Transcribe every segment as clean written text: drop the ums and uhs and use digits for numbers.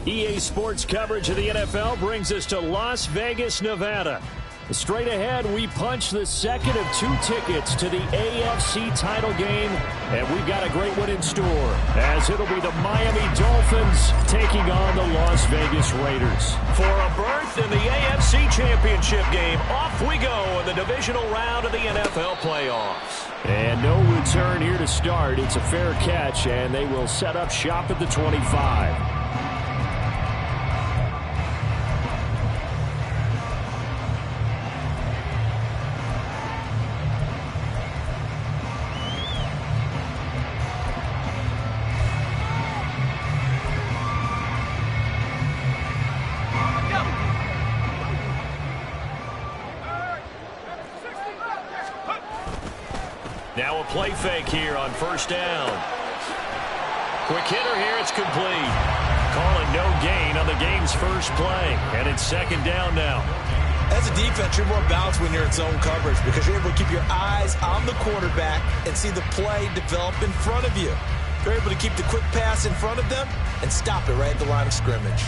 EA Sports coverage of the NFL brings us to Las Vegas, Nevada. Straight ahead, we punch the second of 2 tickets to the AFC title game, and we've got a great one in store, as it'll be the Miami Dolphins taking on the Las Vegas Raiders. For a berth in the AFC Championship game, off we go in the divisional round of the NFL playoffs. And no return here to start. It's a fair catch, and they will set up shop at the 25. Now a play fake here on first down. Quick hitter here, it's complete. Calling no gain on the game's first play, and it's second down now. As a defense, you're more balanced when you're in zone coverage because you're able to keep your eyes on the quarterback and see the play develop in front of you. You're able to keep the quick pass in front of them and stop it right at the line of scrimmage.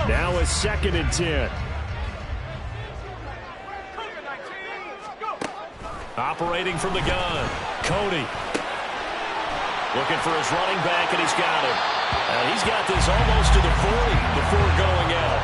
Now a second and 10. Operating from the gun, Cody. Looking for his running back, and he's got him. He's got this almost to the 40 before going out.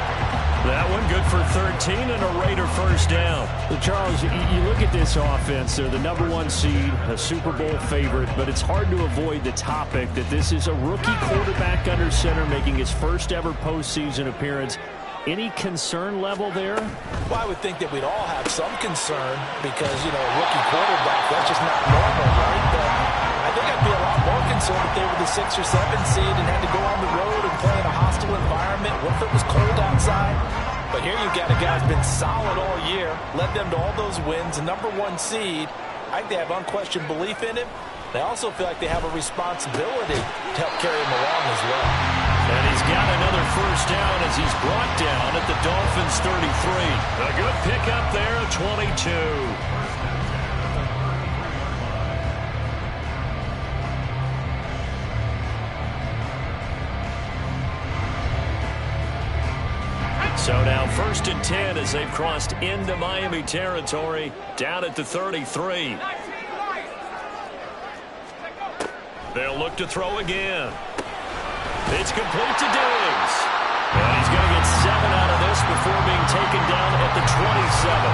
That one good for 13 and a Raider first down. Well, Charles, you look at this offense. They're the #1 seed, a Super Bowl favorite, but it's hard to avoid the topic that this is a rookie quarterback under center making his first ever postseason appearance. Any concern level there? Well, I would think that we'd all have some concern because, you know, a rookie quarterback, that's just not normal, right? But I think I'd be a lot more concerned if they were the 6 or 7 seed and had to go on the road and play in a hostile environment. What if it was cold outside? But here you've got a guy who's been solid all year, led them to all those wins, a #1 seed. I think they have unquestioned belief in him. They also feel like they have a responsibility to help carry him along as well. And he's got another first down as he's brought down at the Dolphins' 33. A good pickup there at 22. So now 1st and 10 as they've crossed into Miami territory, down at the 33. They'll look to throw again. It's complete to Diggs. And he's going to get 7 out of this before being taken down at the 27.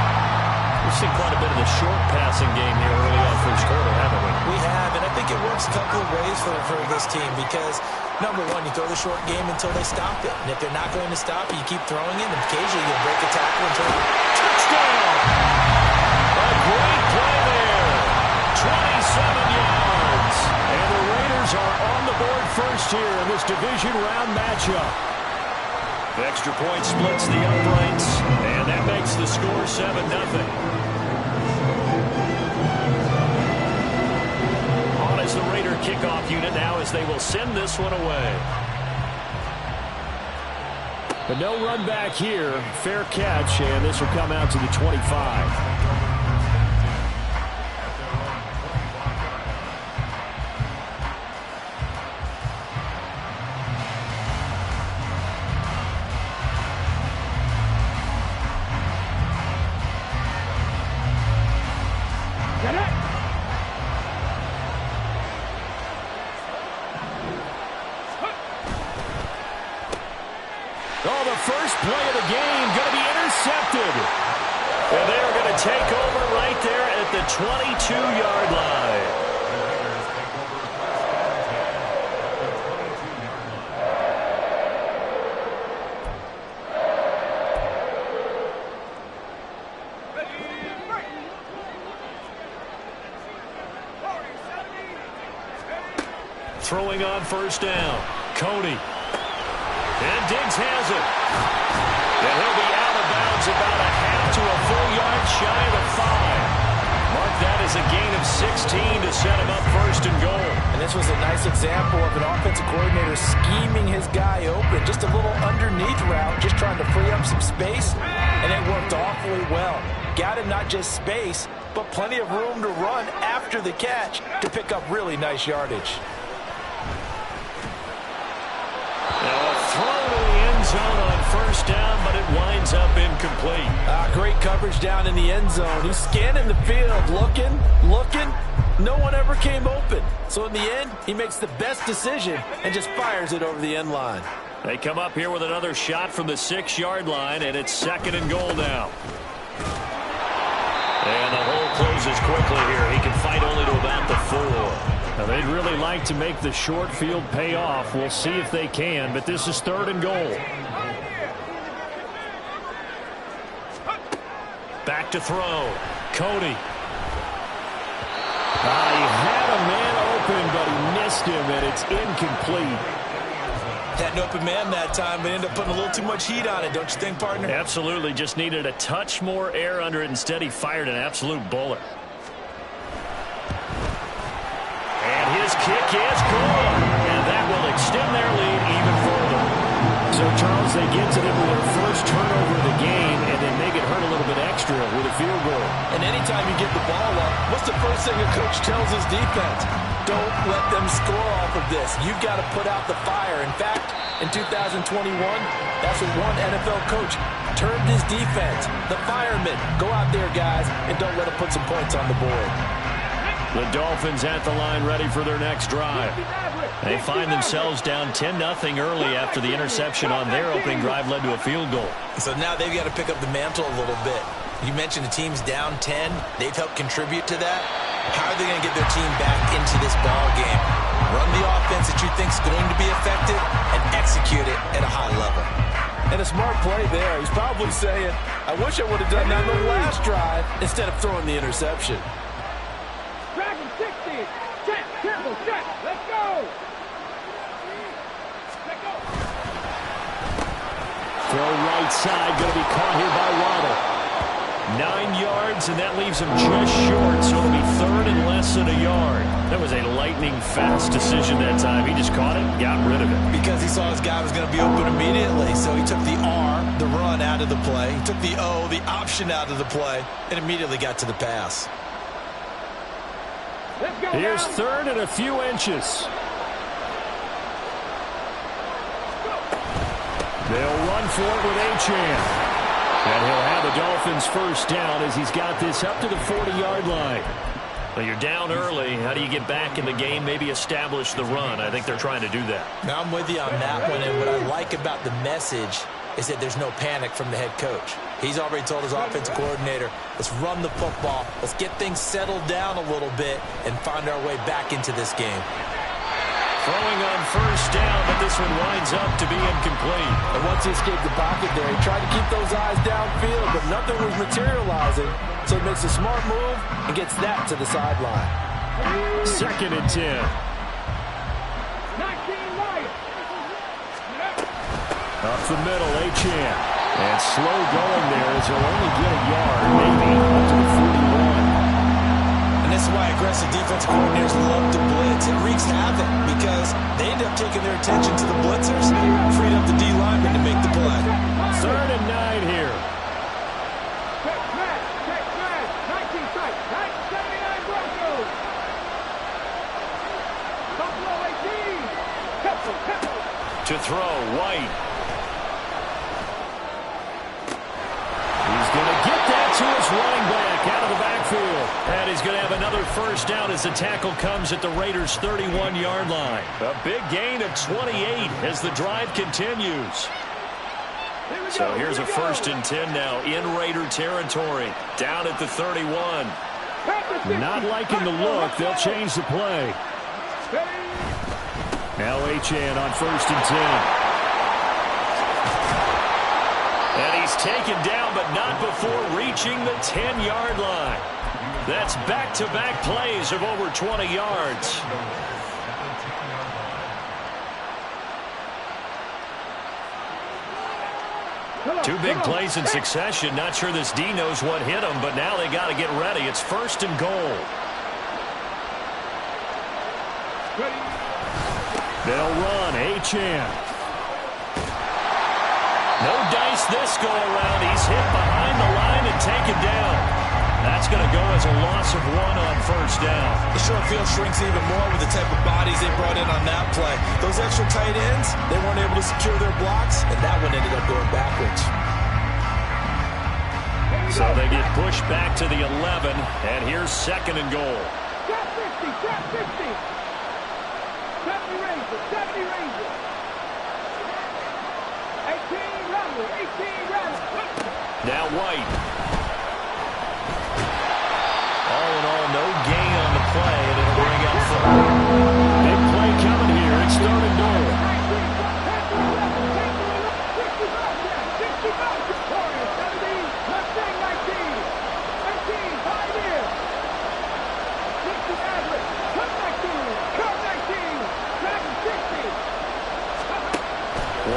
We've seen quite a bit of the short passing game here early on first quarter, haven't we? We have, and I think it works a couple of ways for this team because, #1, you throw the short game until they stop it. And if they're not going to stop it, you keep throwing it, and occasionally you'll break a tackle and turn it. Touchdown! A great play there. 27 yards. And the Raiders are on the board first here in this division round matchup. The extra point splits the uprights, and that makes the score 7-0. On is the Raider kickoff unit now as they will send this one away. But no run back here. Fair catch, and this will come out to the 25. First play of the game going to be intercepted. And they are going to take over right there at the 22-yard line. Throwing on first down. Cody. And Diggs has it. And he'll be out of bounds about a half to a full yard shy of the 5. Mark that as a gain of 16 to set him up 1st and goal. And this was a nice example of an offensive coordinator scheming his guy open. Just a little underneath route, just trying to free up some space. And it worked awfully well. Got him not just space, but plenty of room to run after the catch to pick up really nice yardage. zone on first down, but it winds up incomplete. Great coverage down in the end zone. He's scanning the field, looking. No one ever came open. So in the end, he makes the best decision and just fires it over the end line. They come up here with another shot from the 6-yard line, and it's 2nd and goal now. And the hole closes quickly here. He can fight only to about the 4. Now, they'd really like to make the short field pay off. We'll see if they can, but this is 3rd and goal. Back to throw. Cody. He had a man open, but he missed him, and it's incomplete. Had an open man that time, but ended up putting a little too much heat on it, don't you think, partner? Absolutely. Just needed a touch more air under it. Instead, he fired an absolute bullet. And his kick is good. And that will extend their lead even further. So, Charles, they get to them with their first turnover of the game, and then they get hurt a little bit extra with a field goal. And anytime you get the ball up, what's the first thing a coach tells his defense? Don't let them score off of this. You've got to put out the fire. In fact, in 2021, that's what one NFL coach termed his defense. The firemen. Go out there, guys, and don't let them put some points on the board. The Dolphins at the line ready for their next drive. They find themselves down 10-0 early after the interception on their opening drive led to a field goal. So now they've got to pick up the mantle a little bit. You mentioned the team's down 10. They've helped contribute to that. How are they going to get their team back into this ball game? Run the offense that you think is going to be effective and execute it at a high level. And a smart play there. He's probably saying, I wish I would have done that on the last drive instead of throwing the interception. Dragon 60. Check. Careful. Check. Let's go. Let's go. Throw right side. Going to be caught here by Waddle. 9 yards, and that leaves him just short, so it'll be 3rd and less than a yard. That was a lightning-fast decision that time. He just caught it, got rid of it. Because he saw his guy was going to be open immediately, so he took the R, the run, out of the play. He took the O, the option, out of the play, and immediately got to the pass. Let's go. Here's now. 3rd and a few inches. They'll run for it with Achane. And he'll have the Dolphins first down as he's got this up to the 40-yard line. Well, you're down early. How do you get back in the game, maybe establish the run? I think they're trying to do that. Now, I'm with you on that one, and what I like about the message is that there's no panic from the head coach. He's already told his offensive coordinator, let's run the football, let's get things settled down a little bit, and find our way back into this game. Throwing on first down, but this one winds up to be incomplete. And once he escaped the pocket there, he tried to keep those eyes downfield, but nothing was materializing. So he makes a smart move and gets that to the sideline. 2nd and 10. 19 right. Up the middle, Achane. And slow going there as he'll only get a yard, maybe, up to the 41. And this is why aggressive defensive coordinators love to blitz. It wreaks havoc because they end up taking their attention to the blitzers, freed up the D lineman to make the play. 3rd and 9 here. Check smash. 19 sight. 79 Broncos. Buffalo 18. Temple. To throw, White. He's going to get that to his running back out of the backfield. And he's going to have another first down as the tackle comes at the Raiders' 31-yard line. A big gain of 28 as the drive continues. So here's a 1st and 10 now in Raider territory, down at the 31. Not liking the look. They'll change the play. Now Achane on 1st and 10. And he's taken down, but not before reaching the 10-yard line. That's back-to-back plays of over 20 yards. Two big plays in succession. Not sure this D knows what hit him, but now they got to get ready. It's 1st and goal. They'll run. Achane. No dice this go around. He's hit behind the line and taken down. That's going to go has a loss of 1 on first down. The short field shrinks even more with the type of bodies they brought in on that play. Those extra tight ends, they weren't able to secure their blocks, and that one ended up going backwards. So they get pushed back to the 11, and here's 2nd and goal. Trap 50, trap 50. 70 Rangers, 70 Rangers. 18 Rattler, 18 Rattler. Now White. All in all, no gain on the play, and it'll bring up 4. Big play coming here. It's 3rd and goal. 19.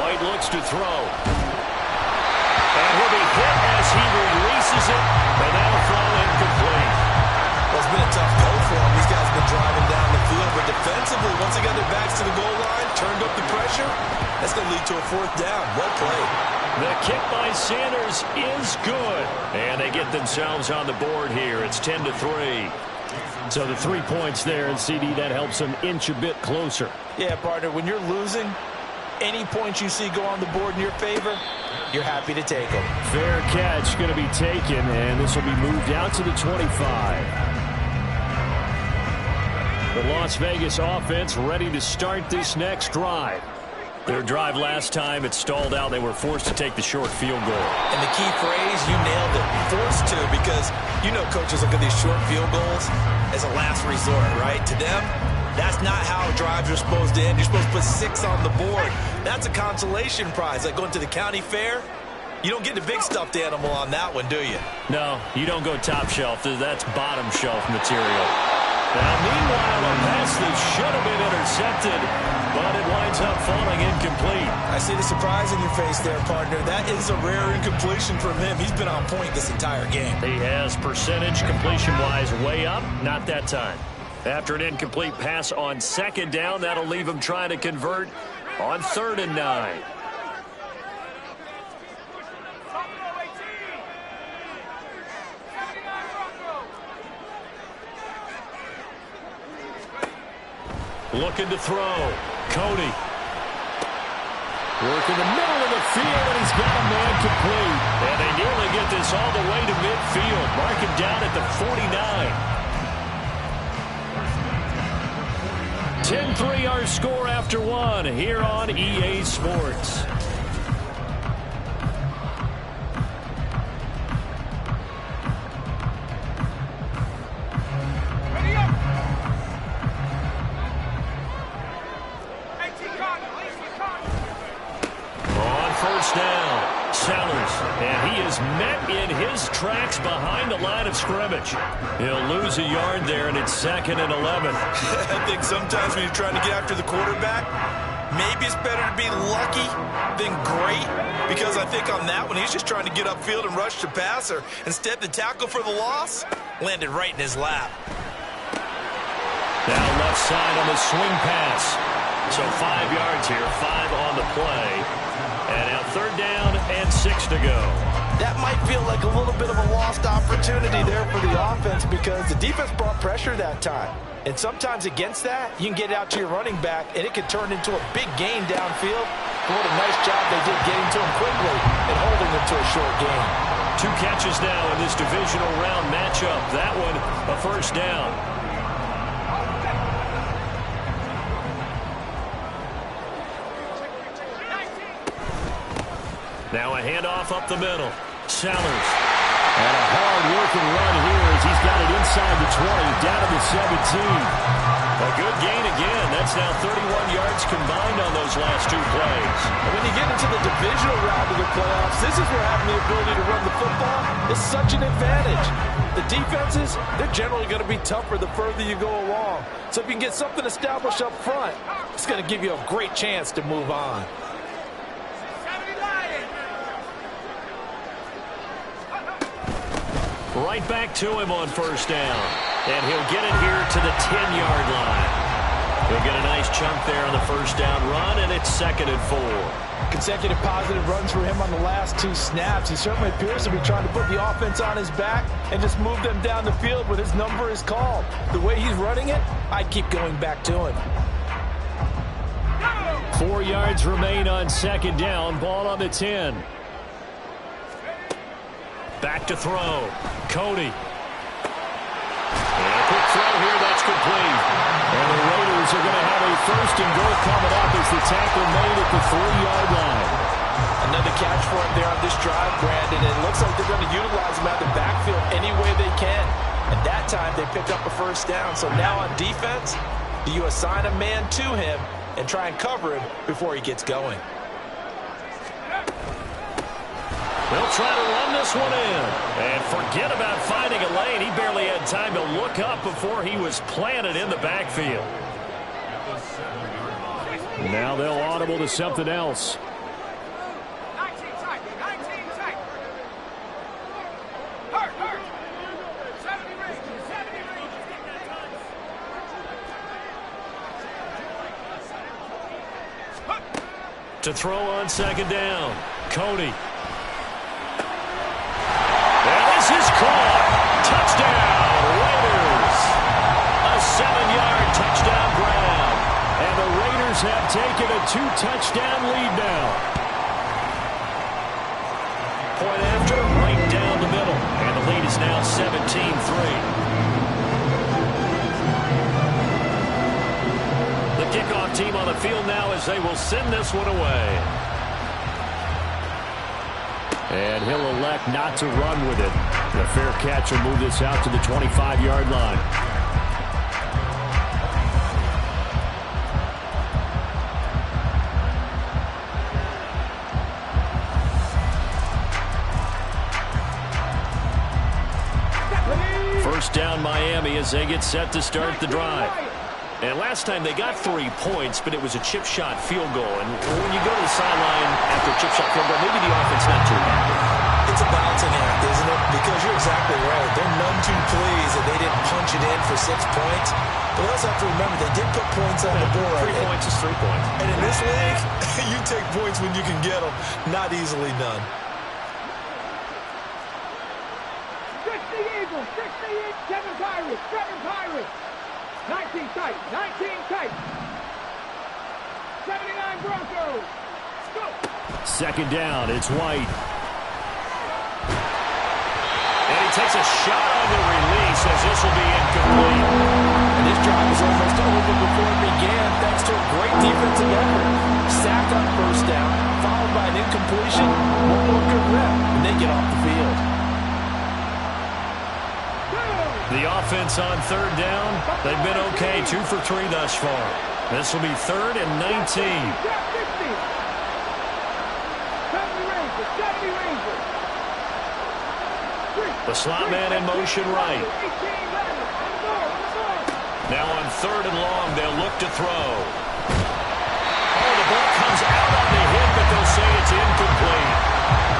White looks to throw. And he'll be hit as he releases it, and that'll fall incomplete. Well, it's been a tough go for them. These guys have been driving down the field, but defensively, once they got their backs to the goal line, turned up the pressure, that's going to lead to a 4th down. Well played. The kick by Sanders is good, and they get themselves on the board here. It's 10-3. So the 3 points there, and CD, that helps them inch a bit closer. Yeah, partner, when you're losing, any points you see go on the board in your favor, you're happy to take them. Fair catch going to be taken, and this will be moved out to the 25. The Las Vegas offense ready to start this next drive. Their drive last time, it stalled out. They were forced to take the short field goal. And the key phrase, you nailed it, forced to, because you know coaches look at these short field goals as a last resort, right? To them, that's not how drives are supposed to end. You're supposed to put 6 on the board. That's a consolation prize, like going to the county fair. You don't get the big stuffed animal on that one, do you? No, you don't go top shelf. That's bottom shelf material. Now, meanwhile, a pass that should have been intercepted, but it winds up falling incomplete. I see the surprise in your face there, partner. That is a rare incompletion from him. He's been on point this entire game. He has percentage completion-wise way up. Not that time. After an incomplete pass on 2nd down, that'll leave him trying to convert on 3rd and 9. Looking to throw. Cody. Work in the middle of the field, and he's got a man complete. And they nearly get this all the way to midfield. Mark him down at the 49. 10-3 our score after 1 here on EA Sports. Down. Sellers, and he is met in his tracks behind the line of scrimmage. He'll lose a yard there, and it's 2nd and 11. I think sometimes when you're trying to get after the quarterback, maybe it's better to be lucky than great, because I think on that one, he's just trying to get upfield and rush the passer. Instead, the tackle for the loss landed right in his lap. Now left side on the swing pass. So 5 yards here, 5 on the play. And now 3rd down and 6 to go. That might feel like a little bit of a lost opportunity there for the offense, because the defense brought pressure that time. And sometimes against that, you can get out to your running back, and it can turn into a big gain downfield. What a nice job they did getting to him quickly and holding him to a short gain. 2 catches now in this divisional round matchup. That one, a 1st down. Now a handoff up the middle. Sellers. And a hard-working run here as he's got it inside the 20, down to the 17. A good gain again. That's now 31 yards combined on those last 2 plays. And when you get into the divisional round of the playoffs, this is where having the ability to run the football is such an advantage. The defenses, they're generally going to be tougher the further you go along. So if you can get something established up front, it's going to give you a great chance to move on. Right back to him on 1st down. And he'll get it here to the 10-yard line. They'll get a nice chunk there on the first down run, and it's 2nd and 4. Consecutive positive runs for him on the last 2 snaps. He certainly appears to be trying to put the offense on his back and just move them down the field when his number is called. The way he's running it, I'd keep going back to him. 4 yards remain on 2nd down. Ball on the 10. Back to throw. Cody. And a quick throw here. That's complete. And the Raiders are going to have a 1st and goal coming up as the tackle made at the 3-yard line. Another catch for him there on this drive, Brandon. It looks like they're going to utilize him out of the backfield any way they can. And that time they picked up a 1st down. So now on defense, do you assign a man to him and try and cover him before he gets going? They'll try to run this one in. And forget about finding a lane. He barely had time to look up before he was planted in the backfield. Now they'll audible to something else. 19 tight. 19 tight. Hurt. 70 range. 70 range. To throw on 2nd down. Cody. Is caught. Touchdown, Raiders. A 7-yard touchdown grab. And the Raiders have taken a 2-touchdown lead now. Point after, right down the middle. And the lead is now 17-3. The kickoff team on the field now as they will send this one away. And he'll elect not to run with it. The fair catch will move this out to the 25-yard line. First down Miami as they get set to start the drive. And last time they got 3 points, but it was a chip shot field goal. And when you go to the sideline after a chip shot field goal, maybe the offense not too happy. It's a balancing act, isn't it? Because you're exactly right. They're none too pleased that they didn't punch it in for 6 points. But we also have to remember they did put points on the board. 3 points is 3 points. And in this league, you take points when you can get them. Not easily done. 60 Eagles. 68 7 Pirates. 7 Pirates. 19 tight. 19 tight. 79 Broncos. Go. 2nd down. It's White. And he takes a shot on the release as this will be incomplete. And this drive was almost over before it began thanks to a great defensive effort. Sack on 1st down, followed by an incompletion. One more good rep, and they get off the field. The offense on 3rd down, they've been okay, 2 for 3 thus far. This will be 3rd and 19. 70 Rangers. 70 Rangers. The slot man in motion right. Now on 3rd and long, they'll look to throw. Oh, the ball comes out on the hit, but they'll say it's incomplete.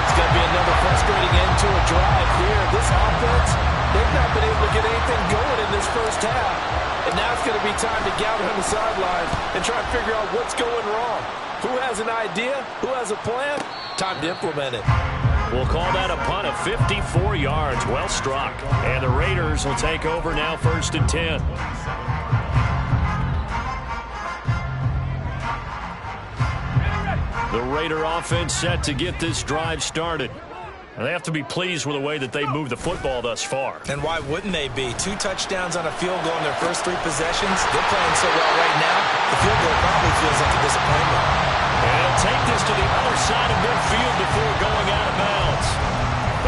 It's going to be another frustrating end to a drive here. This offense, they've not been able to get anything going in this first half. And now it's going to be time to gather on the sidelines and try to figure out what's going wrong. Who has an idea? Who has a plan? Time to implement it. We'll call that a punt of 54 yards. Well struck. And the Raiders will take over now 1st and 10. The Raider offense set to get this drive started. And they have to be pleased with the way that they moved the football thus far. And why wouldn't they be? 2 touchdowns on a field goal in their first 3 possessions. They're playing so well right now, the field goal probably feels like a disappointment. And he'll take this to the other side of midfield before going out of bounds.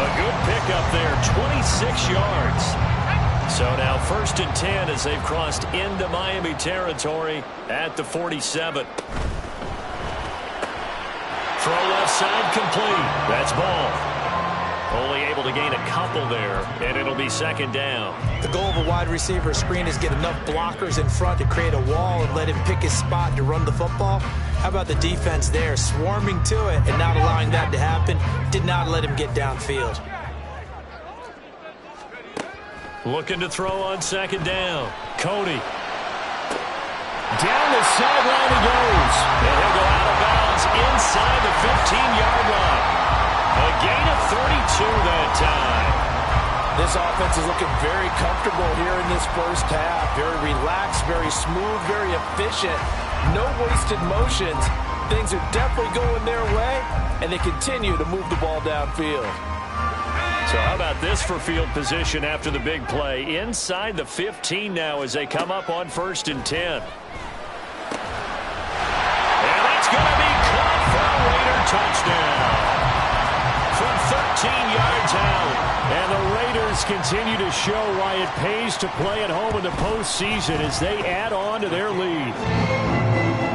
A good pickup there, 26 yards. So now 1st and 10 as they've crossed into Miami territory at the 47. Throw left side complete. That's Ball. Only able to gain a couple there, and it'll be 2nd down. The goal of a wide receiver screen is get enough blockers in front to create a wall and let him pick his spot to run the football. How about the defense there, swarming to it and not allowing that to happen? Did not let him get downfield. Looking to throw on 2nd down. Cody. Down the sideline he goes. And he'll go out of bounds inside the 15-yard line. A gain of 32 that time. This offense is looking very comfortable here in this first half. Very relaxed, very smooth, very efficient. No wasted motions. Things are definitely going their way, and they continue to move the ball downfield. So how about this for field position after the big play? Inside the 15 now as they come up on 1st and 10. And that's going to be caught for a Raider touchdown. From 13 yards out. And the Raiders continue to show why it pays to play at home in the postseason as they add on to their lead.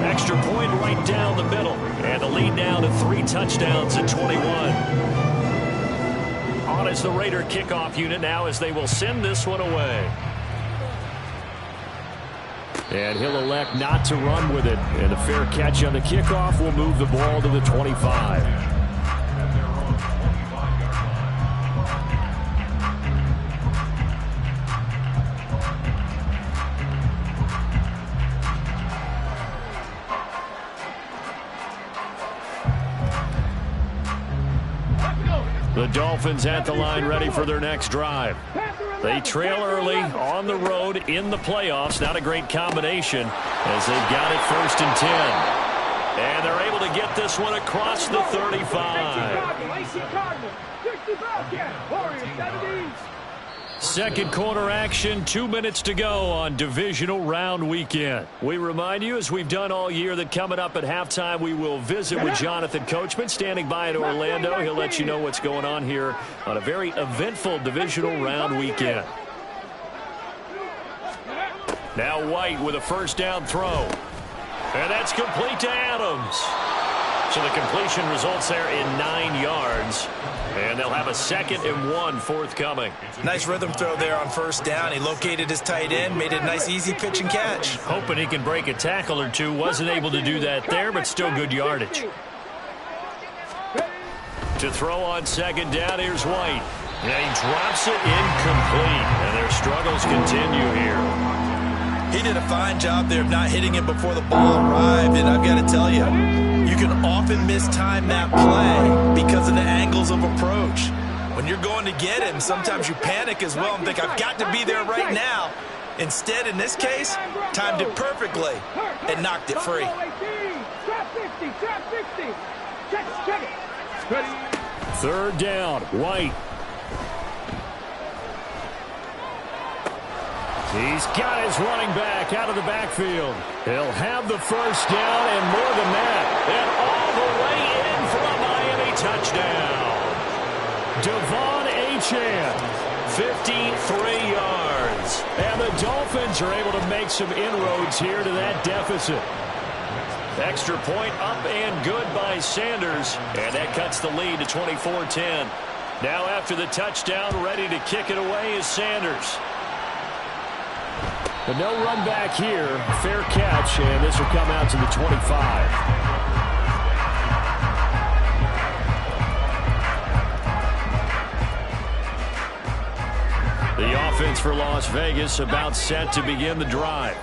Extra point right down the middle. And the lead now to 3 touchdowns at 21. On is the Raider kickoff unit now as they will send this one away. And he'll elect not to run with it. And a fair catch on the kickoff will move the ball to the 25. The Dolphins at the line ready for their next drive. They trail early on the road in the playoffs. Not a great combination as they've got it 1st and 10. And they're able to get this one across the 35. Second quarter action, 2 minutes to go on divisional round weekend. We remind you, as we've done all year, that coming up at halftime, we will visit with Jonathan Coachman, standing by in Orlando. He'll let you know what's going on here on a very eventful divisional round weekend. Now White with a 1st down throw. And that's complete to Adams. So the completion results there in 9 yards. And they'll have a 2nd and 1 forthcoming. Nice rhythm throw there on 1st down. He located his tight end, made it a nice easy pitch and catch. Hoping he can break a tackle or two. Wasn't able to do that there, but still good yardage. To throw on 2nd down, here's White. And he drops it incomplete. And their struggles continue here. He did a fine job there of not hitting it before the ball arrived. And I've got to tell you, you can often mistime that play because of the angles of approach. When you're going to get him, sometimes you panic as well and think, I've got to be there right now. Instead, in this case, timed it perfectly and knocked it free. Third down, White. He's got his running back out of the backfield. He'll have the 1st down and more than that. And all the way in for a Miami touchdown. Devon Achane, 53 yards. And the Dolphins are able to make some inroads here to that deficit. Extra point up and good by Sanders. And that cuts the lead to 24-10. Now after the touchdown, ready to kick it away is Sanders. But no run back here. Fair catch, and this will come out to the 25. The offense for Las Vegas about set to begin the drive.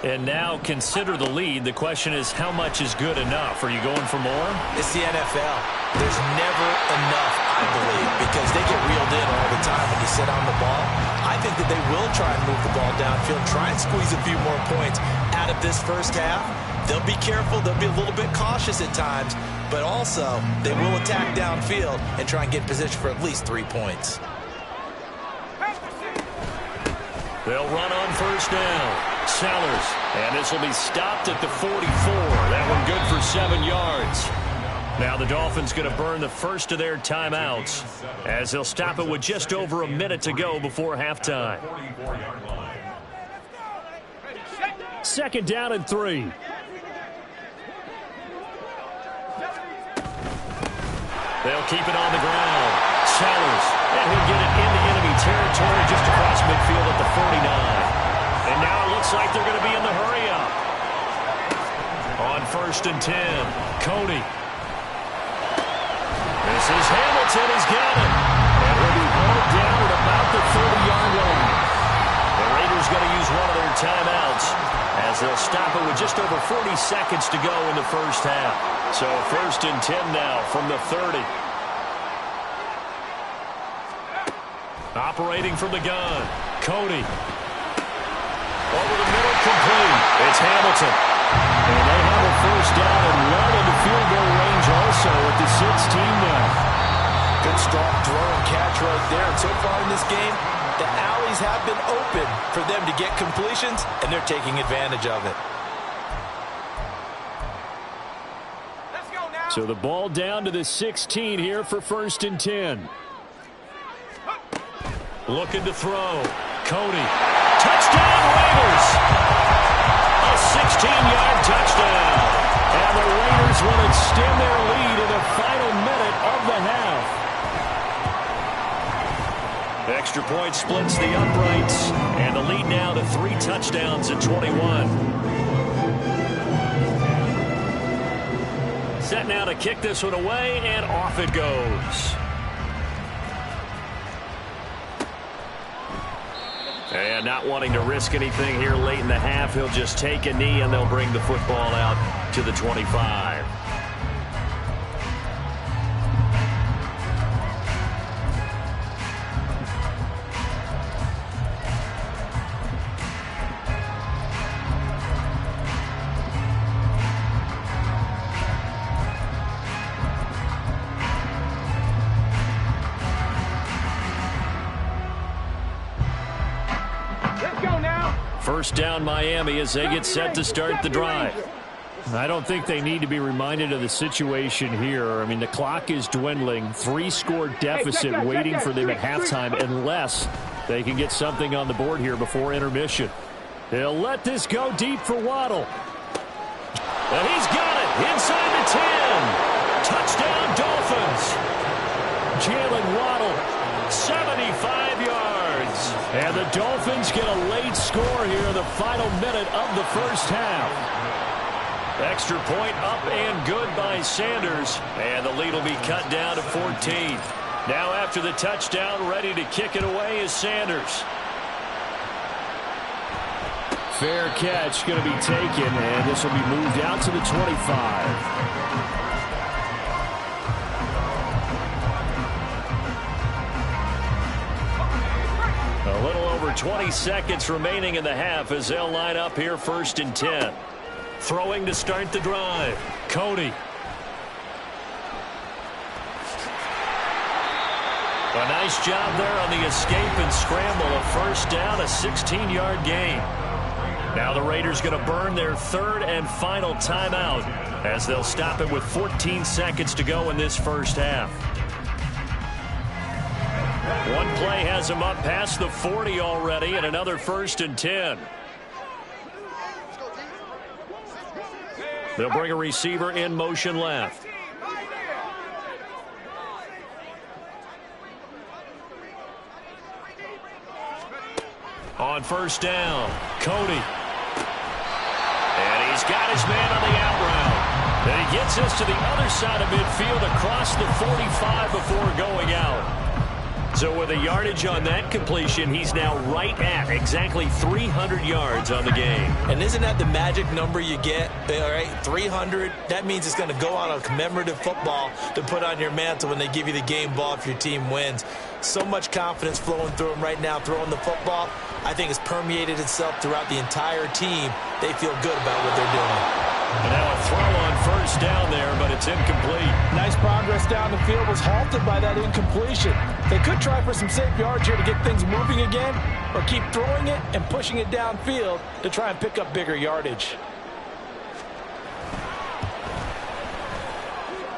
And now consider the lead. The question is, how much is good enough? Are you going for more? It's the NFL. There's never enough, I believe, because they get reeled in all the time when you sit on the ball. I think that they will try and move the ball downfield, try and squeeze a few more points out of this first half. They'll be careful. They'll be a little bit cautious at times, but also they will attack downfield and try and get position for at least 3 points. They'll run on 1st down. Sellers, and this will be stopped at the 44. That one good for 7 yards. Now the Dolphins going to burn the first of their timeouts as they'll stop it with just over a minute to go before halftime. 2nd down and 3. They'll keep it on the ground. Sellers, and he'll get it into enemy territory just across midfield at the 49. And now it looks like they're going to be in the hurry-up. On 1st and 10, Cody. This is Hamilton. He's got it. And he'll be hauled down at about the 30-yard line. The Raiders going to use one of their timeouts as they'll stop it with just over 40 seconds to go in the first half. So 1st and 10 now from the 30. Operating from the gun, Cody. Over the middle, complete. It's Hamilton. And they have a first down and run into field goal range also at the 16 now. Good strong throw and catch right there. And so far in this game, the alleys have been open for them to get completions, and they're taking advantage of it. Let's go now. So the ball down to the 16 here for 1st and 10. Looking to throw. Cody. Touchdown, Raiders! A 16-yard touchdown. And the Raiders will extend their lead in the final minute of the half. Extra point splits the uprights, and the lead now to 3 touchdowns at 21. Set now to kick this one away, and off it goes. And not wanting to risk anything here late in the half, he'll just take a knee, and they'll bring the football out to the 25. First down Miami as they get set to start the drive. I don't think they need to be reminded of the situation here. I mean, the clock is dwindling. 3-score deficit waiting for them at halftime unless they can get something on the board here before intermission. They'll let this go deep for Waddle. And he's got it inside the 10. Touchdown Dolphins. Jalen Waddle, 75 yards. and the Dolphins get a late score here in the final minute of the first half. Extra point up and good by Sanders, and the lead will be cut down to 14. Now after the touchdown, ready to kick it away is Sanders. Fair catch going to be taken, and this will be moved out to the 25. A little over 20 seconds remaining in the half as they'll line up here 1st and 10. Throwing to start the drive. Cody. A nice job there on the escape and scramble. A first down, a 16-yard gain. Now the Raiders going to burn their third and final timeout as they'll stop it with 14 seconds to go in this first half. One play has them up past the 40 already, and another 1st and 10. They'll bring a receiver in motion left. On first down, Cody. And he's got his man on the out route. Then he gets us to the other side of midfield across the 45 before going out. So with a yardage on that completion, he's now right at exactly 300 yards on the game. And isn't that the magic number you get? All right, 300. That means it's going to go on a commemorative football to put on your mantle when they give you the game ball if your team wins. So much confidence flowing through him right now, throwing the football. I think it's permeated itself throughout the entire team. They feel good about what they're doing. And now a throw on first down there, but it's incomplete. Nice progress down the field was halted by that incompletion. They could try for some safe yards here to get things moving again, or keep throwing it and pushing it downfield to try and pick up bigger yardage.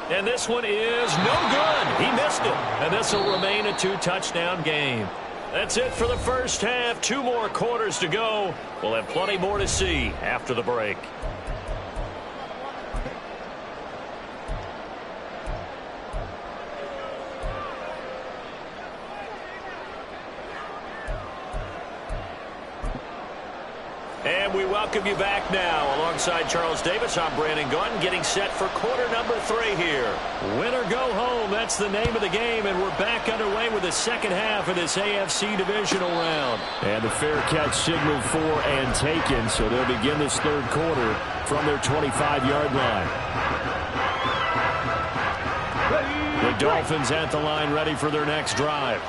And this one is no good. He missed it. And this will remain a 2-touchdown game. That's it for the first half. 2 more quarters to go. We'll have plenty more to see after the break. And we welcome you back now. Alongside Charles Davis, I'm Brandon Gaudin, getting set for quarter number 3 here. Win or go home, that's the name of the game, and we're back underway with the second half of this AFC divisional round. And the fair catch signaled for and taken, so they'll begin this third quarter from their 25-yard line. The Dolphins at the line, ready for their next drive.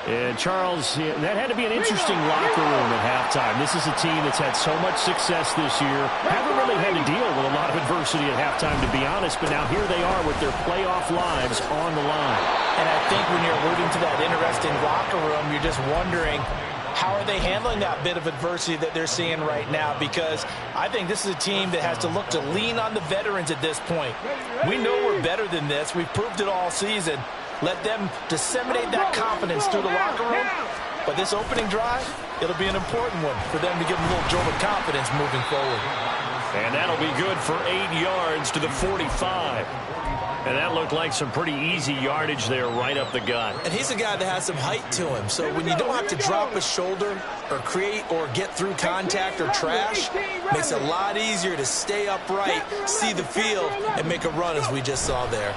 And Charles, that had to be an interesting locker room at halftime. This is a team that's had so much success this year. Haven't really had to deal with a lot of adversity at halftime, to be honest. But now here they are with their playoff lives on the line. And I think when you're alluding to that interesting locker room, you're just wondering, how are they handling that bit of adversity that they're seeing right now? Because I think this is a team that has to look to lean on the veterans at this point. We know we're better than this. We've proved it all season. Let them disseminate that confidence through the locker room. But this opening drive, it'll be an important one for them to give them a little jolt of confidence moving forward. And that'll be good for 8 yards to the 45. And that looked like some pretty easy yardage there right up the gut. And he's a guy that has some height to him. So when you don't have to drop a shoulder or create or get through contact or trash, makes it a lot easier to stay upright, see the field, and make a run as we just saw there.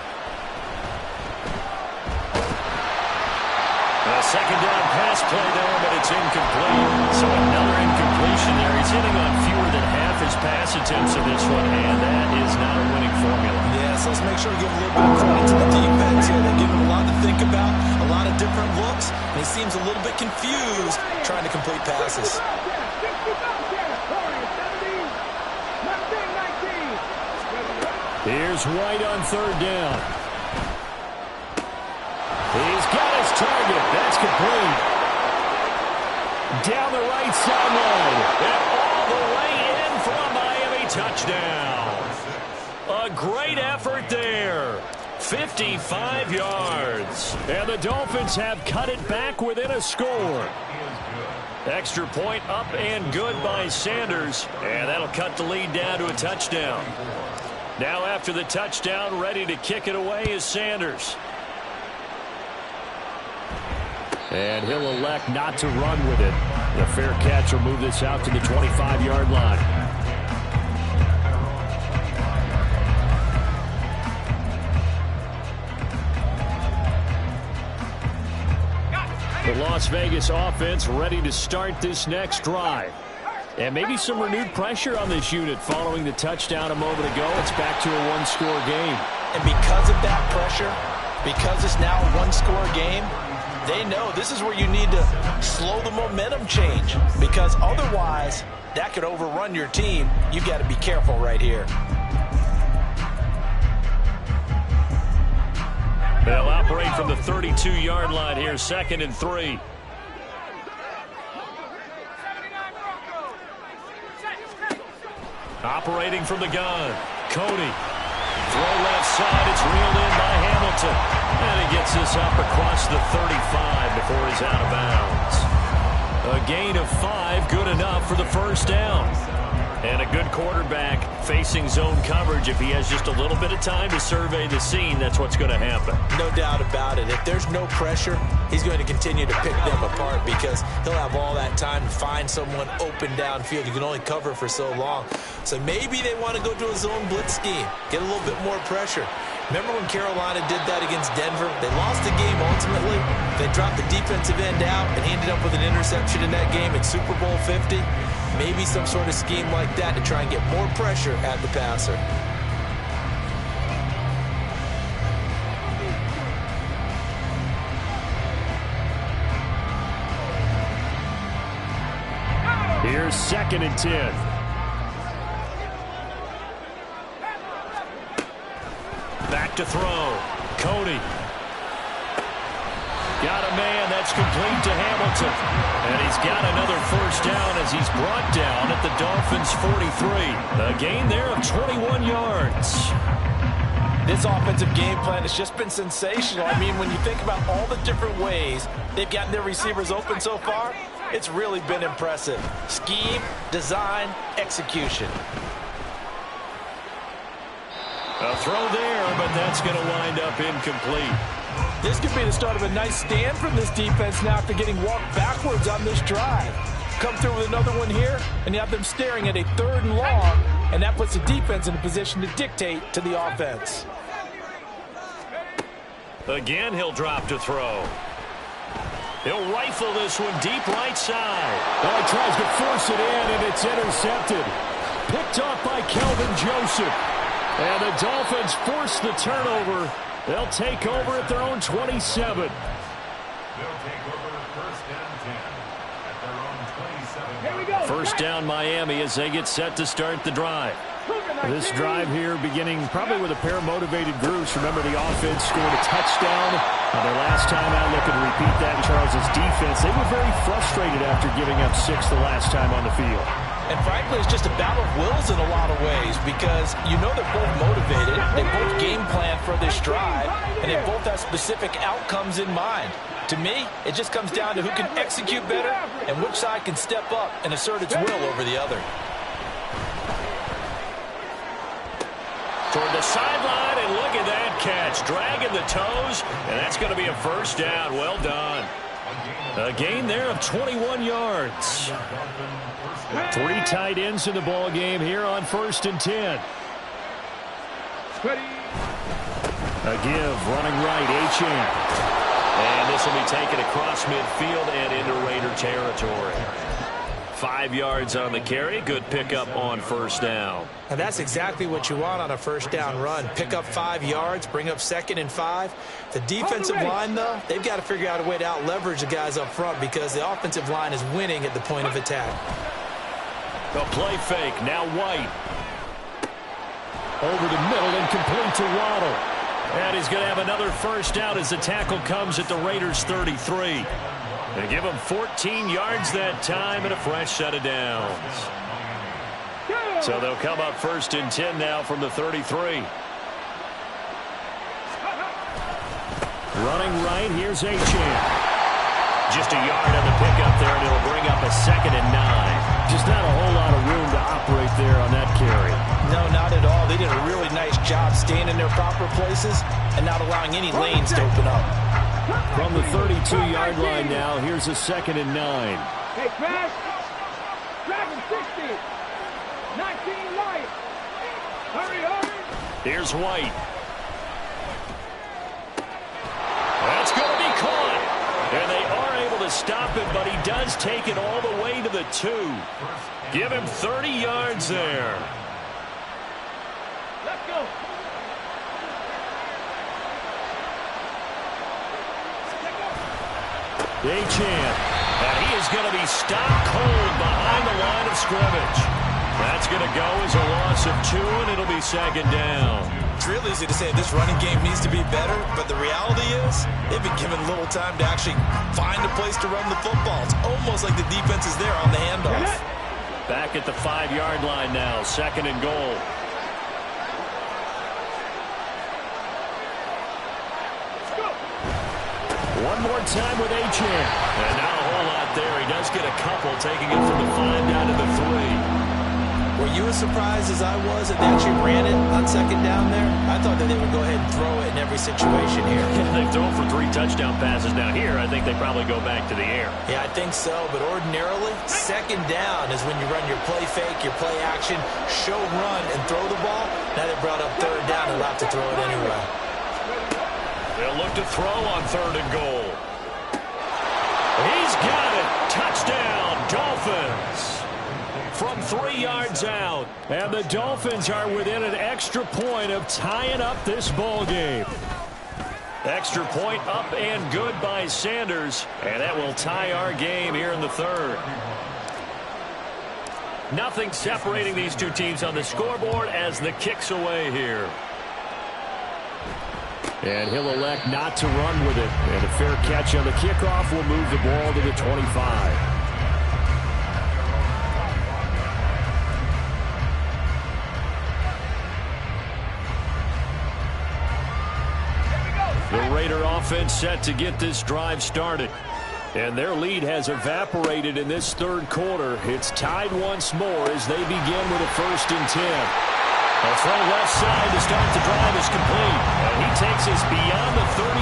A second down pass play there, but it's incomplete. So another incompletion there. He's hitting on fewer than half his pass attempts in this one, and that is not a winning formula. Yeah, so let's make sure we give a little bit of credit to the defense here. They're giving him a lot to think about, a lot of different looks, and he seems a little bit confused trying to complete passes. Here's White on third down. He's got his target. That's complete. Down the right sideline. And all the way in for a Miami touchdown. A great effort there. 55 yards. And the Dolphins have cut it back within a score. Extra point up and good by Sanders. And that'll cut the lead down to a touchdown. Now after the touchdown, ready to kick it away is Sanders. And he'll elect not to run with it. The fair catch will move this out to the 25-yard line. The Las Vegas offense ready to start this next drive. And maybe some renewed pressure on this unit following the touchdown a moment ago. It's back to a one-score game. And because of that pressure, because it's now a one-score game, they know this is where you need to slow the momentum change, because otherwise that could overrun your team. You've got to be careful right here. They'll operate from the 32-yard line here, 2nd and 3. Operating from the gun, Cody. Throw left side, it's reeled in by Hamilton. And he gets this up across the 35 before he's out of bounds. A gain of 5, good enough for the first down. And a good quarterback facing zone coverage. If he has just a little bit of time to survey the scene, that's what's going to happen. No doubt about it. If there's no pressure, he's going to continue to pick them apart, because he'll have all that time to find someone open downfield. You can only cover for so long. So maybe they want to go to a zone blitz scheme, get a little bit more pressure. Remember when Carolina did that against Denver? They lost the game ultimately. They dropped the defensive end out, and he ended up with an interception in that game in Super Bowl 50. Maybe some sort of scheme like that to try and get more pressure at the passer. Here's 2nd and 10. Back to throw. Cody. Got a man. That's complete to Hamilton. And he's got another first down as he's brought down at the Dolphins' 43. A gain there of 21 yards. This offensive game plan has just been sensational. I mean, when you think about all the different ways they've gotten their receivers open so far, it's really been impressive. Scheme, design, execution. A throw there, but that's going to wind up incomplete. This could be the start of a nice stand from this defense now after getting walked backwards on this drive. come through with another one here, and you have them staring at a 3rd and long, and that puts the defense in a position to dictate to the offense. Again, he'll drop to throw. He'll rifle this one deep right side. Oh, he tries to force it in, and it's intercepted. Picked off by Kelvin Joseph. And the Dolphins force the turnover. They'll take over at their own 27. First down Miami as they get set to start the drive. This drive here beginning probably with a pair of motivated groups. Remember, the offense scored a touchdown their last time out. Looking to repeat that in Charles' defense. They were very frustrated after giving up 6 the last time on the field. And frankly, it's just a battle of wills in a lot of ways because you know they're both motivated. They both game plan for this drive, and they both have specific outcomes in mind. To me, it just comes down to who can execute better and which side can step up and assert its will over the other. Toward the sideline, and look at that catch. Dragging the toes, and that's going to be a first down. Well done. A gain there of 21 yards. 3 tight ends in the ball game here on 1st and 10. A give, running right, Achane. And this will be taken across midfield and into Raider territory. 5 yards on the carry. Good pickup on 1st down. And that's exactly what you want on a 1st down run. Pick up 5 yards, bring up 2nd and 5. The defensive line, though, they've got to figure out a way to out-leverage the guys up front because the offensive line is winning at the point of attack. The play fake, now White. Over the middle and complete to Waddle. And he's going to have another first down as the tackle comes at the Raiders' 33. They give him 14 yards that time and a fresh set of downs. So they'll come up 1st and 10 now from the 33. Running right, here's Achane. Just a yard on the pickup there, and it'll bring up a 2nd and 9. Just not a whole lot of room to operate there on that carry. No, not at all. They did a really nice job staying in their proper places and not allowing any lanes to open up. From the 32-yard line now, here's a 2nd and 9. Hey, Crash. Driving 60. 19 light. Hurry, hurry. Here's White. That's going to be caught. And they are able to stop it, but he does take it all the way to the 2. Give him 30 yards there. Let's go. Achane. And he is going to be stopped cold behind the line of scrimmage. That's going to go as a loss of 2, and it'll be 2nd down. It's real easy to say this running game needs to be better, but the reality is they've been given little time to actually find a place to run the football. It's almost like the defense is there on the handoff. Back at the 5-yard line now, 2nd and goal. One more time with Achane. And not a whole lot there. He does get a couple, taking it from the 5 down to the 3. Were you as surprised as I was that they actually ran it on 2nd down there? I thought that they would go ahead and throw it in every situation here. They've thrown for 3 touchdown passes. Now here, I think they probably go back to the air. Yeah, I think so, but ordinarily, 2nd down is when you run your play fake, your play action, show run, and throw the ball. Now they brought up 3rd down and allowed to throw it anyway. They'll look to throw on 3rd and goal. He's got it. Touchdown, Dolphins. From 3 yards out. And the Dolphins are within an extra point of tying up this ball game. Extra point up and good by Sanders. And that will tie our game here in the 3rd. Nothing separating these two teams on the scoreboard as the kick's away here. And he'll elect not to run with it. And a fair catch on the kickoff will move the ball to the 25. The Raider offense set to get this drive started. And their lead has evaporated in this 3rd quarter. It's tied once more as they begin with a 1st and 10. A throw left side to start the drive is complete. And he takes us beyond the 35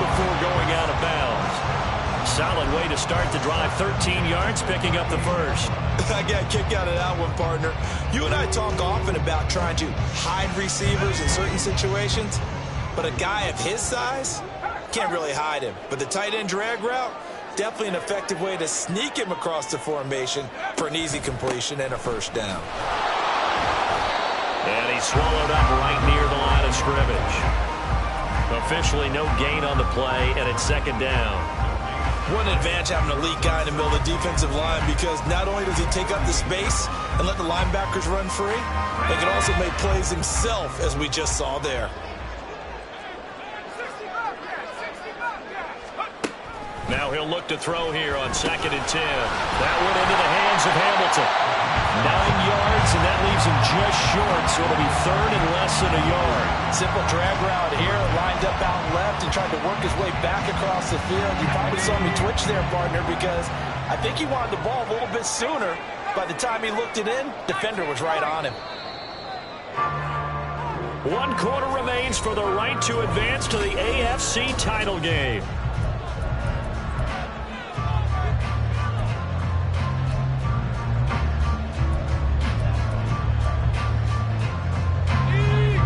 before going out of bounds. solid way to start the drive. 13 yards, picking up the first. I got a kick out of that one, partner. You and I talk often about trying to hide receivers in certain situations, but a guy of his size can't really hide him. But the tight end drag route, definitely an effective way to sneak him across the formation for an easy completion and a first down. And he's swallowed up right near the line of scrimmage. Officially no gain on the play, and it's second down. What an advantage having an elite guy in the middle of the defensive line, because not only does he take up the space and let the linebackers run free, he can also make plays himself, as we just saw there. Now he'll look to throw here on 2nd and 10. That went into the hands of Hamilton. 9 yards, and that leaves him just short, so it'll be 3rd and less than a yard. Simple drag route here, lined up out left and tried to work his way back across the field. You probably saw me twitch there, partner, because I think he wanted the ball a little bit sooner. By the time he looked it in, defender was right on him. 1 quarter remains for the right to advance to the AFC title game.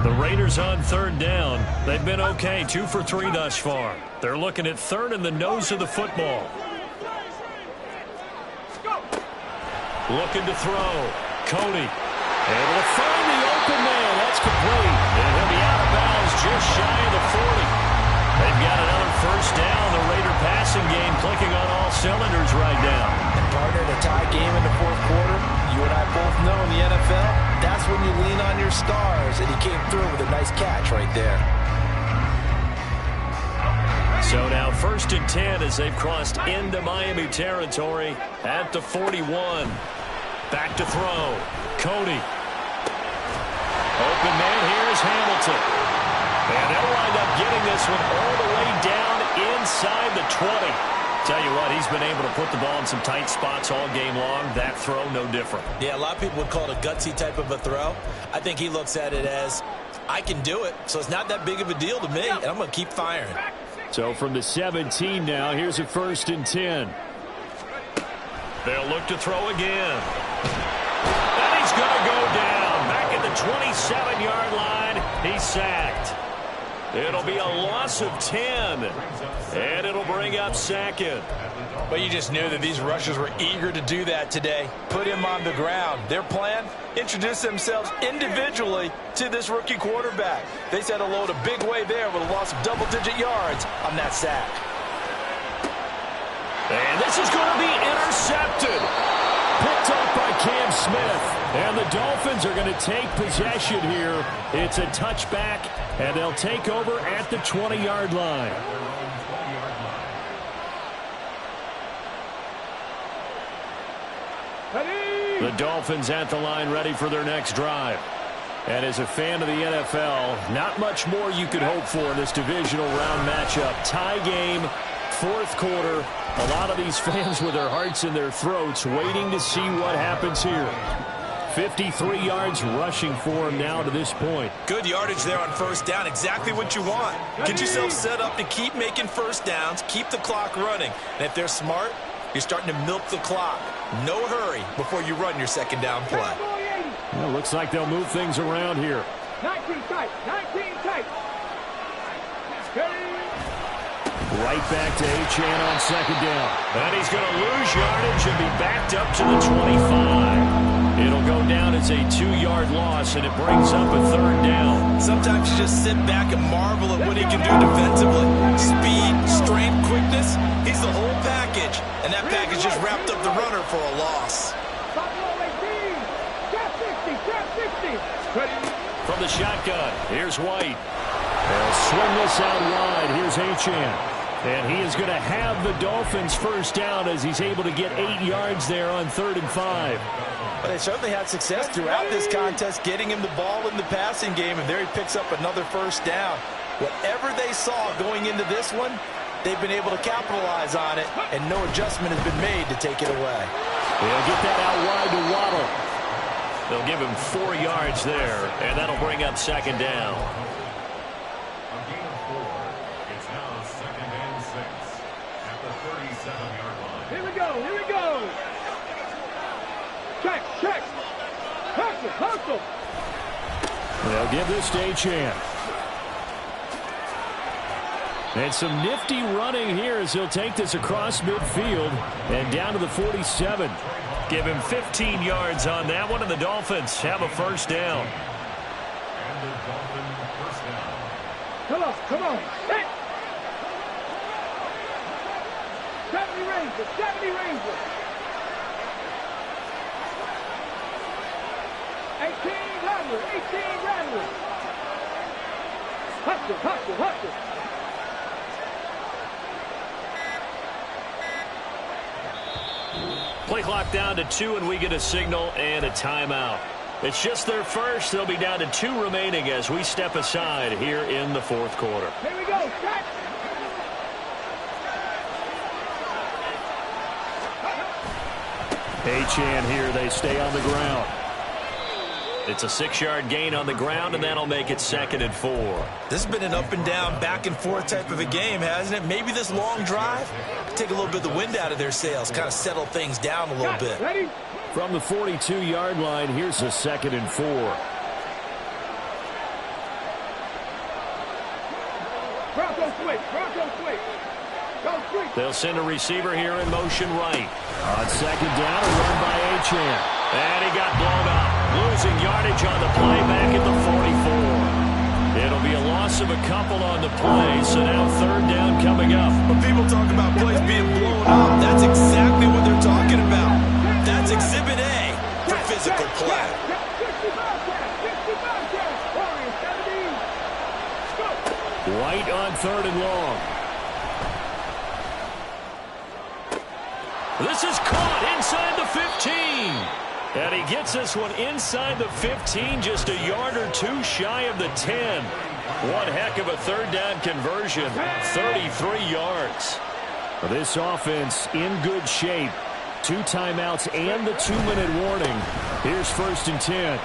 The Raiders on 3rd down. They've been okay, 2 for 3 thus far. They're looking at 3rd in the nose of the football. Looking to throw. Cody. Able to find the open man. That's complete. And he'll be out of bounds just shy of the 40. They've got another first down. The Raider passing game clicking on all cylinders right now. And partner, in a tie game in the 4th quarter, you and I both know in the NFL, that's when you lean on your stars, and he came through with a nice catch right there. So now 1st and 10 as they've crossed into Miami territory at the 41. Back to throw. Cody. Open man, here's Hamilton. And they'll wind up getting this one all the way down inside the 20. Tell you what, he's been able to put the ball in some tight spots all game long. That throw, no different. Yeah, a lot of people would call it a gutsy type of a throw. I think he looks at it as, I can do it, so it's not that big of a deal to me, and I'm going to keep firing. So from the 17 now, here's a 1st and 10. They'll look to throw again. And he's going to go down. Back at the 27-yard line, he's sacked. It'll be a loss of 10, and it'll bring up 2nd. But you just knew that these rushers were eager to do that today. Put him on the ground. Their plan, introduce themselves individually to this rookie quarterback. They said hello to Big Way there with a loss of double-digit yards on that sack. And this is going to be intercepted. Picked up by Cam Smith. And the Dolphins are going to take possession here. It's a touchback, and they'll take over at the 20-yard line. The Dolphins at the line ready for their next drive. And as a fan of the NFL, not much more you could hope for in this divisional round matchup. Tie game, 4th quarter. A lot of these fans with their hearts in their throats waiting to see what happens here. 53 yards rushing for him now to this point. Good yardage there on 1st down. Exactly what you want. Get yourself set up to keep making first downs, keep the clock running. And if they're smart, you're starting to milk the clock. No hurry before you run your 2nd down play. Well, looks like they'll move things around here. 19 tight, 19 tight. Right back to Achane on 2nd down. And he's going to lose yardage and be backed up to the 25. It'll go down as a 2-yard loss, and it brings up a 3rd down. Sometimes you just sit back and marvel at what he can do defensively. Speed, strength, quickness. He's the whole package. And that package just wrapped up the runner for a loss. From the shotgun, here's White. They'll swing this out wide. Here's Achane. And he is going to have the Dolphins first down as he's able to get 8 yards there on 3rd and 5. But they certainly had success throughout this contest, getting him the ball in the passing game, and there he picks up another first down. Whatever they saw going into this one, they've been able to capitalize on it, and no adjustment has been made to take it away. They'll get that out wide to Waddle. They'll give him 4 yards there, and that'll bring up 2nd down. A gain of 4. It's now 2nd and 6 at the 37. Check, check. Hustle, hustle. They'll give this to Achane. And some nifty running here as he'll take this across midfield and down to the 47. Give him 15 yards on that one, and the Dolphins have a first down. Come on, come on. Hit. 70 Rangers, 70 Rangers. 18 Rattler, 18 Rattler. Hustle, hustle, hustle. Play clock down to 2, and we get a signal and a timeout. It's just their first. They'll be down to 2 remaining as we step aside here in the fourth quarter. Here we go. Set. Achane here. They stay on the ground. It's a 6-yard gain on the ground, and that'll make it 2nd and 4. This has been an up and down, back and forth type of a game, hasn't it? Maybe this long drive, take a little bit of the wind out of their sails, kind of settle things down a little bit. Ready? From the 42-yard line, here's a 2nd and 4. Bronco switch, Bronco switch. Go switch. They'll send a receiver here in motion right. On 2nd down, a run by Achane. And he got blown up. Losing yardage on the play back at the 44. It'll be a loss of a couple on the play, so now 3rd down coming up. When people talk about plays being blown up, that's exactly what they're talking about. That's Exhibit A for physical play. 65 yards. Warriors 70. Go. White on 3rd and long. This is caught inside the 15. And he gets this one inside the 15, just a yard or 2 shy of the 10. One heck of a 3rd down conversion, 33 yards. This offense in good shape. 2 timeouts and the 2-minute warning. Here's 1st and 10.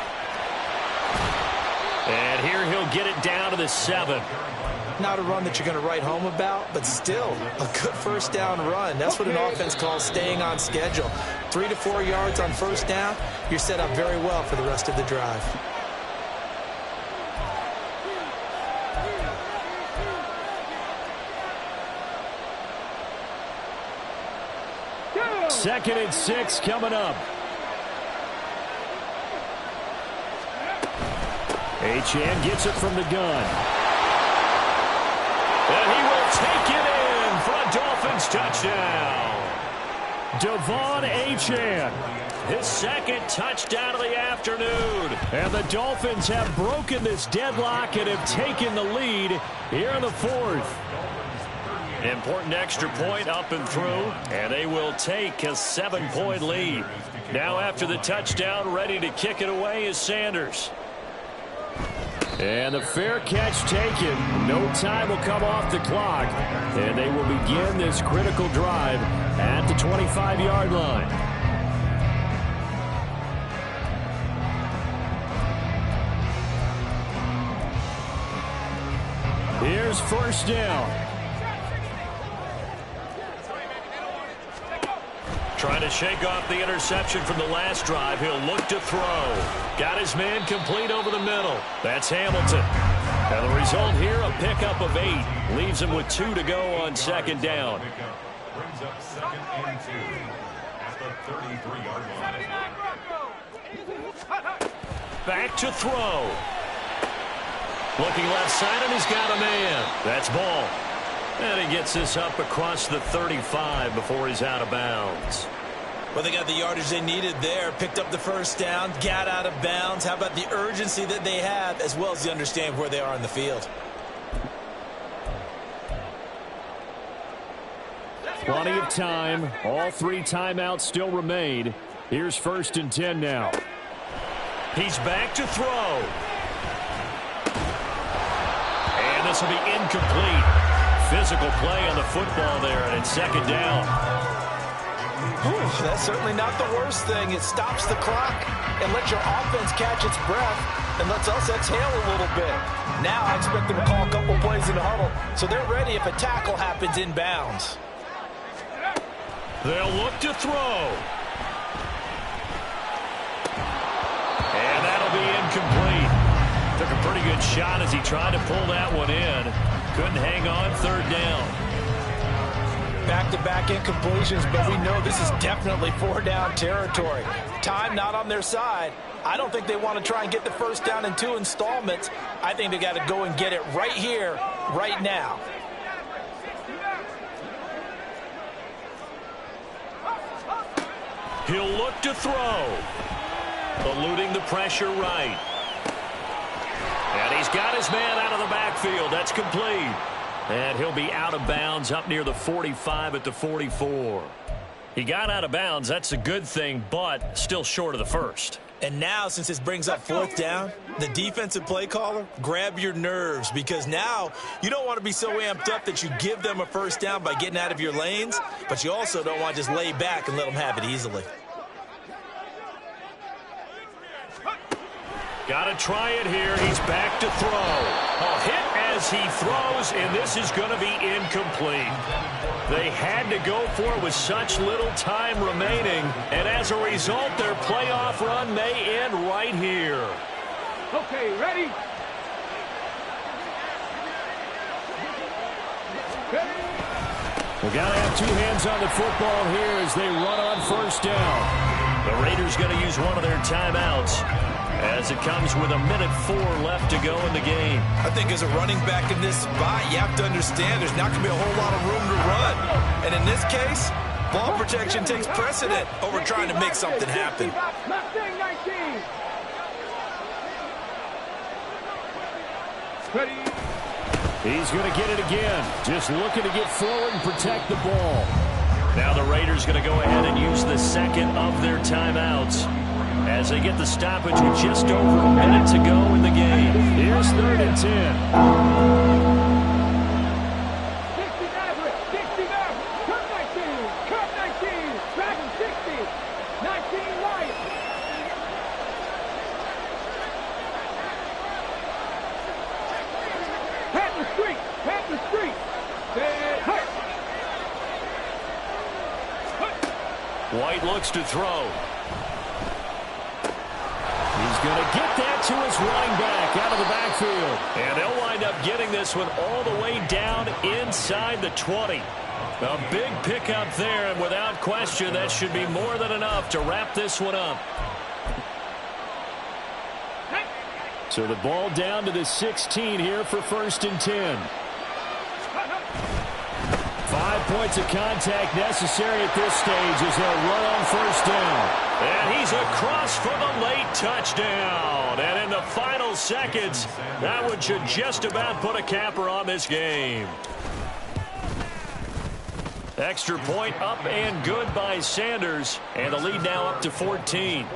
And here he'll get it down to the 7. Not a run that you're going to write home about, but still a good 1st down run. That's what an offense calls staying on schedule. 3 to 4 yards on 1st down, you're set up very well for the rest of the drive. Go. 2nd and 6 coming up. Achane gets it from the gun. And he will take it in for a Dolphins touchdown. Devon Achane. His 2nd touchdown of the afternoon. And the Dolphins have broken this deadlock and have taken the lead here in the 4th. Important extra point up and through, and they will take a 7-point lead. Now after the touchdown, ready to kick it away is Sanders. And the fair catch taken. No time will come off the clock. And they will begin this critical drive at the 25-yard line. Here's 1st down. Trying to shake off the interception from the last drive. He'll look to throw. Got his man complete over the middle. That's Hamilton. And the result here, a pickup of 8. Leaves him with 2 to go on 2nd down. Brings up 2nd and 2 at the 33-yard line. Back to throw. Looking left side, and he's got a man. That's Ball. And he gets this up across the 35 before he's out of bounds. Well, they got the yardage they needed there. Picked up the 1st down, got out of bounds. How about the urgency that they have, as well as the understanding where they are in the field? Plenty of time. All 3 timeouts still remain. Here's 1st and 10 now. He's back to throw. And this will be incomplete. Physical play on the football there, and it's 2nd down. That's certainly not the worst thing. It stops the clock and lets your offense catch its breath and lets us exhale a little bit. Now I expect them to call a couple plays in the huddle, so they're ready if a tackle happens in bounds. They'll look to throw. pretty good shot as he tried to pull that one in. Couldn't hang on third down. Back-to-back incompletions, but we know this is definitely four-down territory. Time not on their side. I don't think they want to try and get the first down in 2 installments. I think they got to go and get it right here, right now. He'll look to throw. Eluding the pressure right. And he's got his man out of the backfield. That's complete. And he'll be out of bounds up near the 45 at the 44. He got out of bounds. That's a good thing, but still short of the first. And now, since this brings up fourth down, the defensive play caller, grab your nerves, because now you don't want to be so amped up that you give them a first down by getting out of your lanes, but you also don't want to just lay back and let them have it easily. Got to try it here. He's back to throw. A hit as he throws, and this is going to be incomplete. They had to go for it with such little time remaining, and as a result, their playoff run may end right here. Okay, ready? We got to have 2 hands on the football here as they run on first down. The Raiders going to use one of their timeouts as it comes with 1:04 left to go in the game. I think as a running back in this spot, you have to understand there's not going to be a whole lot of room to run. And in this case, ball protection takes precedent over trying to make something happen. Mustang 19. Ready? He's going to get it again. Just looking to get forward and protect the ball. Now the Raiders going to go ahead and use the second of their timeouts as they get the stoppage with just over a minute to go in the game. Here's 3rd and 10. 60 Maverick, 60 Maverick, cut 19, Dragon 60, 19 Lion. Pat the street, dead hurt. White looks to throw. He's going to get that to his running back out of the backfield. And they'll wind up getting this one all the way down inside the 20. A big pickup there, and without question, that should be more than enough to wrap this one up. So the ball down to the 16 here for 1st and 10. 5 points of contact necessary at this stage as they'll run on first down. And he's across for the late touchdown. And in the final seconds, that one should just about put a capper on this game. Extra point up and good by Sanders. And the lead now up to 14.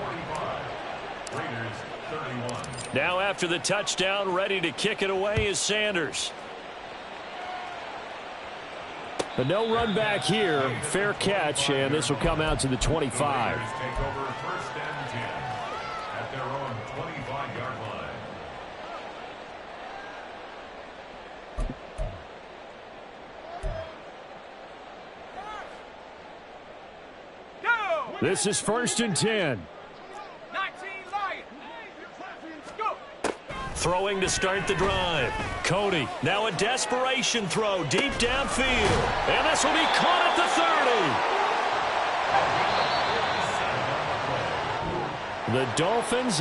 Now after the touchdown, ready to kick it away is Sanders. But no run back here. Fair catch, and this will come out to the 25. Take over 1st and 10 at their own 25-yard line. This is 1st and 10. 19 Lion. Go. Throwing to start the drive. Cody, now a desperation throw deep downfield. And this will be caught at the 30. The Dolphins